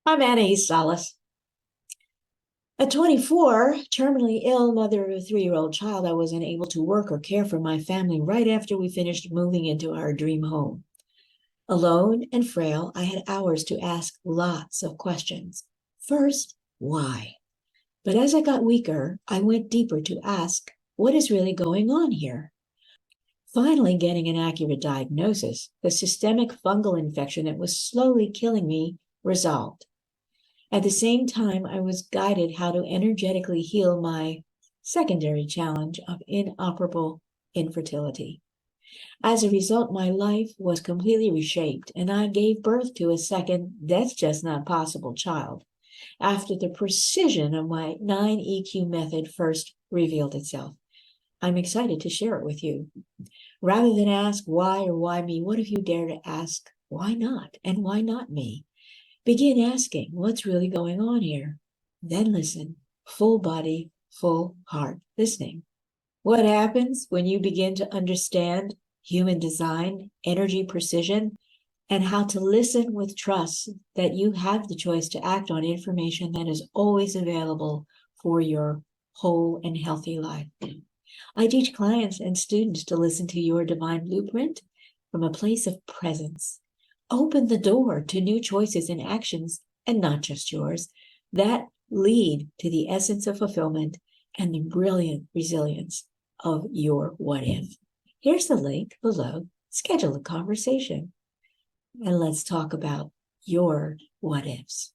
I'm Anaiis Salles. At 24, terminally ill mother of a 3-year-old child, I wasn't able to work or care for my family right after we finished moving into our dream home. Alone and frail, I had hours to ask lots of questions. First, why? But as I got weaker, I went deeper to ask, what is really going on here? Finally, getting an accurate diagnosis, the systemic fungal infection that was slowly killing me resolved. At the same time, I was guided how to energetically heal my secondary challenge of inoperable infertility. As a result, my life was completely reshaped, and I gave birth to a second "that's just not possible" child after the precision of my 9EQ method first revealed itself. I'm excited to share it with you. Rather than ask why or why me, what if you dare to ask why not and why not me? Begin asking what's really going on here. Then listen, full body, full heart listening. What happens when you begin to understand human design, energy precision, and how to listen with trust that you have the choice to act on information that is always available for your whole and healthy life? I teach clients and students to listen to your divine blueprint from a place of presence. Open the door to new choices and actions, and not just yours, that lead to the essence of fulfillment and the brilliant resilience of your what if. Here's the link below. Schedule a conversation and let's talk about your what ifs.